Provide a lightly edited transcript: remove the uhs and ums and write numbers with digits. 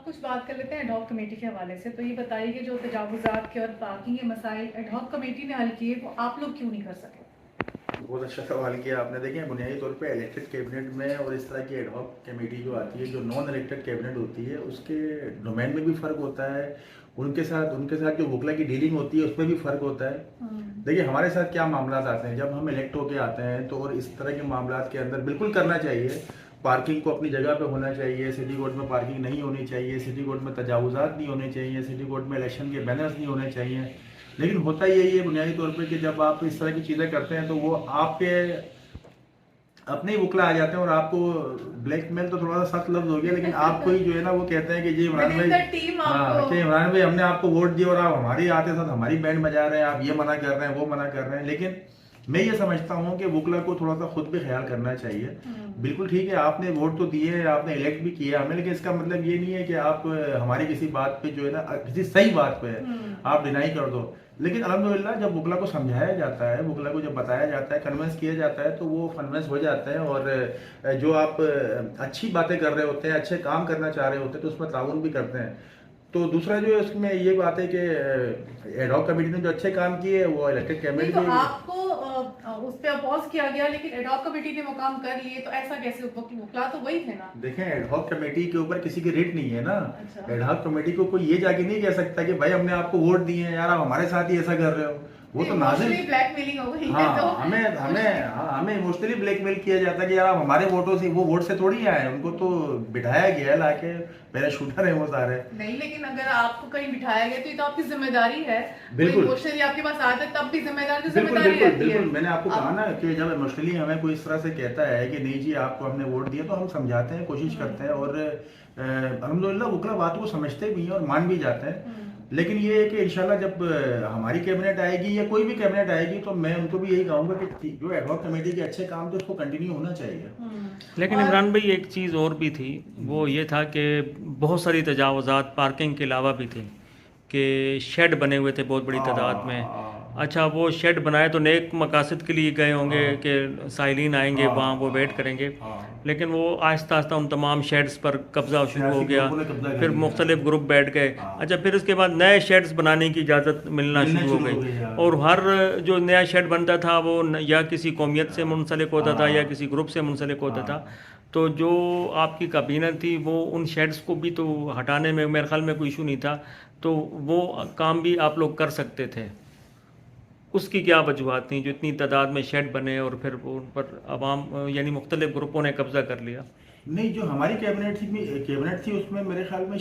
कुछ बात कर लेते हैं एडहॉक कमेटी के हवाले से। तो ये बताइए कि जो तजावुज़ात के और पार्किंग के मसाइल एडहॉक कमेटी ने हल किए वो आप लोग क्यों नहीं कर सके? बहुत अच्छा सवाल किया आपने। देखिए, बुनियादी तौर पे इलेक्टेड कैबिनेट में और इस तरह की एडहॉक कमेटी जो आती है, जो नॉन इलेक्टेड कैबिनेट होती है, उसके डोमेन में भी फ़र्क होता है। उनके साथ जो वकला की डीलिंग होती है उसमें भी फ़र्क होता है। देखिए, हमारे साथ क्या मामला आते हैं, जब हम इलेक्ट होके आते हैं तो और इस तरह के मामला के अंदर बिल्कुल करना चाहिए। पार्किंग को अपनी जगह पे होना चाहिए, सिटी कोर्ट में पार्किंग नहीं होनी चाहिए, सिटी कोर्ट में तजावुज़ात नहीं होने चाहिए, सिटी कोर्ट में इलेक्शन के बैनर्स नहीं होने चाहिए। लेकिन होता यही है बुनियादी तौर पे कि जब आप इस तरह की चीज़ें करते हैं तो वो आपके अपने ही वकला आ जाते हैं और आपको ब्लैकमेल तो थोड़ा सा सख्त लफ्ज हो गया, लेकिन आपको ही जो है ना वो कहते हैं कि जी इमरान भाई, टीम हाँ आपको कि इमरान भाई हमने आपको वोट दिया और आप हमारे आते साथ हमारी बैंड बजा रहे हैं, आप ये मना कर रहे हैं वो मना कर रहे हैं। लेकिन मैं ये समझता हूँ कि वकला को थोड़ा सा खुद भी ख्याल करना चाहिए। बिल्कुल ठीक है, आपने वोट तो दिए हैं, आपने इलेक्ट भी किया हमें, लेकिन इसका मतलब ये नहीं है कि आप हमारी किसी बात पे जो है ना किसी सही बात पे आप डिनाई कर दो। लेकिन अल्हम्दुलिल्लाह जब वकला को समझाया जाता है, वकला को जब बताया जाता है, कन्विंस किया जाता है तो वो कन्विंस हो जाते हैं और जो आप अच्छी बातें कर रहे होते हैं, अच्छे काम करना चाह रहे होते हैं तो उसमें ताउन भी करते हैं। तो दूसरा जो है उसमें ये बात है कि एडहॉक कमेटी ने जो अच्छे काम किए वो इलेक्टेड नहीं कैबिनेट तो भी। आपको उस पे अपोज किया गया, लेकिन एडहॉक कमेटी ने वो काम कर लिए, तो ऐसा कैसे? वकला तो वही थे ना। देखें, एडहॉक कमेटी के ऊपर किसी की रेट नहीं है ना। अच्छा। एडहॉक कमेटी को कोई ये जाके नहीं कह सकता कि भाई हमने आपको वोट दिए हैं यार, आप हमारे साथ ही ऐसा कर रहे हो। वो तो नाज़िम, इमोशनली ब्लैकमेलिंग हो गई है हाँ तो हमें इमोशनली ब्लैकमेल किया जाता है कि यार आप हमारे वोटों से, वो वोट से थोड़ी आए हैं, उनको तो बिठाया गया है लाके, मेरे शूटर है वो सारे। नहीं, लेकिन अगर आपको कहीं बिठाया गया तो ये तो आपकी जिम्मेदारी है। बिल्कुल इमोशनली आपके पास आता है तब भी जिम्मेदारी बिल्कुल रहती है। बिल्कुल मैंने आपको कहा अब ना कि जब इमोशनली हमें कोई इस तरह से कहता है कि नहीं जी आपको हमने वोट दिया, तो हम समझाते हैं, कोशिश करते हैं और अल्हम्दुलिल्लाह वकला बात को समझते भी हैं और मान भी जाते हैं। लेकिन ये है कि इंशाल्लाह जब हमारी कैबिनेट आएगी या कोई भी कैबिनेट आएगी तो मैं उनको भी यही कहूँगा कि जो एडहॉक कमेटी के अच्छे काम थे उसको कंटिन्यू होना चाहिए। लेकिन और इमरान भाई एक चीज़ और भी थी, वो ये था कि बहुत सारी तजावुज़ात पार्किंग के अलावा भी थी कि शेड बने हुए थे बहुत बड़ी तादाद में। अच्छा, वो शेड बनाए तो नेक मकासद के लिए गए होंगे कि साइलिन आएंगे वहाँ वो वेट करेंगे, लेकिन वो आहिस्ता आहिस्ता उन तमाम शेड्स पर कब्ज़ा शुरू हो गया, फिर मुख्तलिफ ग्रुप बैठ गए। अच्छा, फिर उसके बाद नए शेड्स बनाने की इजाज़त मिलना शुरू हो गई और हर जो नया शेड बनता था वो या किसी कौमियत से मुंसलिक होता था या किसी ग्रुप से मुंसलिक होता था। तो जो आपकी काबीना थी वो उन शेड्स को भी तो हटाने में मेरे ख्याल में कोई इशू नहीं था, तो वो काम भी आप लोग कर सकते थे। उसकी क्या वजूहत थी जो इतनी तादाद में शेड बने और फिर वो उन पर अवाम यानी मुख्तलिफ ग्रुपों ने कब्ज़ा कर लिया? नहीं, जो हमारी कैबिनेट थी उसमें मेरे ख्याल में